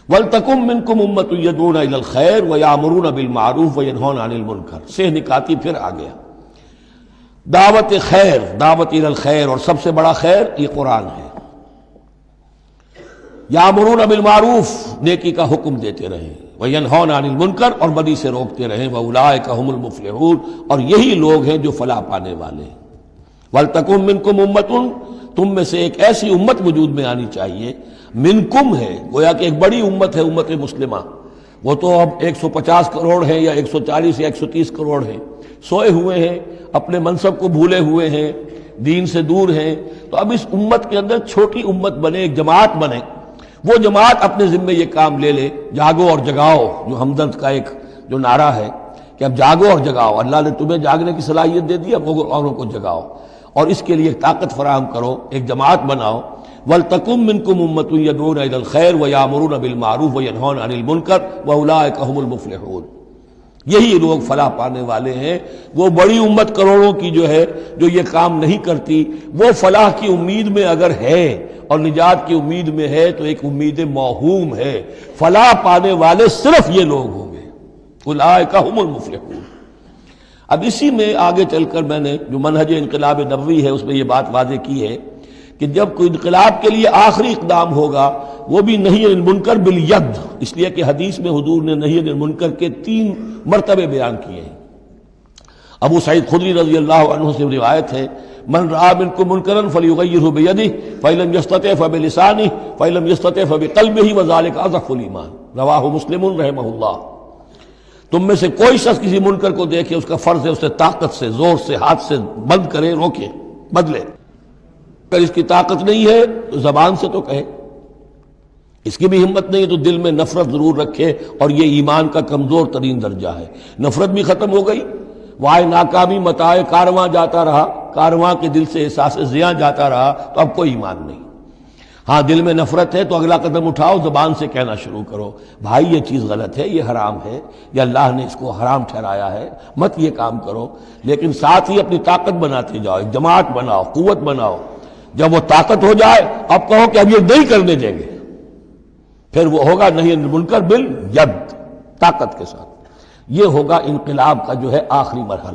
وَلْتَكُن مِّنكُمْ أُمَّةٌ يَدْعُونَ إِلَى الْخَيْرِ وَيَأْمُرُونَ بِالْمَعْرُوفِ وَيَنْهَوْنَ عَنِ الْمُنكَرِ سے نکاتی پھر آ گیا دعوت خیر، دعوت الی الخیر، اور سب سے بڑا خیر یہ قرآن ہے۔ یامرون بالمعروف، نیکی کا حکم دیتے رہیں، وینہون عن المنکر، اور بدی سے روکتے رہیں، واولئک هم المفلحون، اور یہی لوگ ہیں جو فلاح پانے والے ہیں۔ ولتکن منکم امۃ، تم میں سے ایک ایسی امت وجود میں آنی چاہیے، منکم ہے گویا کہ ایک بڑی امت ہے، امت مسلمہ، وہ تو اب 150 کروڑ ہیں یا 140 یا 130 کروڑ ہیں، سوئے ہوئے ہیں، اپنے منصب کو بھولے ہوئے ہیں، دین سے دور ہیں، تو اب اس امت کے اندر چھوٹی امت بنے، ایک جماعت بنے، وہ جماعت اپنے ذمے یہ کام لے لے، جاگو اور جگاؤ، جو ہمدرد کا ایک جو نعرہ ہے کہ اب جاگو اور جگاؤ، اللہ نے تمہیں جاگنے کی صلاحیت دے دی، اب اوروں کو جگاؤ، اور اس کے لیے طاقت فراہم کرو، ایک جماعت بناؤ۔ وَلْتَكُن مِّنكُمْ أُمَّةٌ يَدْعُونَ إِلَى الْخَيْرِ وَيَأْمُرُونَ بِالْمَعْرُوفِ وَيَنْهَوْنَ عَنِ الْمُنكَرِ وَأُولَٰئِكَ هُمُ الْمُفْلِحُونَ، یہی لوگ فلاح پانے والے ہیں۔ وہ بڑی امت کروڑوں کی جو ہے، جو یہ کام نہیں کرتی، وہ فلاح کی امید میں اگر ہے اور نجات کی امید میں ہے تو ایک امید موہوم ہے۔ فلاح پانے والے صرف یہ لوگ ہوں گے، اولئک هم المفلحون۔ اب اسی میں آگے چل کر میں نے جو منہج انقلاب نبوی ہے اس میں یہ بات واضح کی ہے کہ جب کوئی انقلاب کے لیے آخری اقدام ہوگا وہ بھی نہی عن المنکر بالید، اس لیے کہ حدیث میں حضور نے نہی عن المنکر کے 3 مرتبے بیان کیے ہیں۔ ابو سعید خدری رضی اللہ عنہ سے روایت ہے، من رآ منکم منکرا فلیغیرہ بیدہ فإن لم یستطع فبلسانہ فإن لم یستطع فبقلبہ وذلک اضعف الایمان، رواہ مسلم رحمہ اللہ۔ تم میں سے کوئی شخص کسی منکر کو دیکھے، اس کا فرض ہے اسے طاقت سے، زور سے، ہاتھ سے بند کرے، روکے، بدلے۔ اگر اس کی طاقت نہیں ہے تو زبان سے تو کہے، اس کی بھی ہمت نہیں ہے تو دل میں نفرت ضرور رکھے، اور یہ ایمان کا کمزور ترین درجہ ہے۔ نفرت بھی ختم ہو گئی، وائے ناکامی متاع کارواں جاتا رہا، کارواں کے دل سے احساس زیاں جاتا رہا، تو اب کوئی ایمان نہیں۔ ہاں دل میں نفرت ہے تو اگلا قدم اٹھاؤ، زبان سے کہنا شروع کرو، بھائی یہ چیز غلط ہے، یہ حرام ہے، یا اللہ نے اس کو حرام ٹھہرایا ہے، مت یہ کام کرو، لیکن ساتھ ہی اپنی طاقت بناتے جاؤ، ایک جماعت بناؤ، قوت بناؤ۔ جب وہ طاقت ہو جائے اب کہو کہ اب یہ نہیں کرنے دیں گے، پھر وہ ہوگا نہی عن المنکر بالید، طاقت کے ساتھ۔ یہ ہوگا انقلاب کا جو ہے آخری مرحلہ۔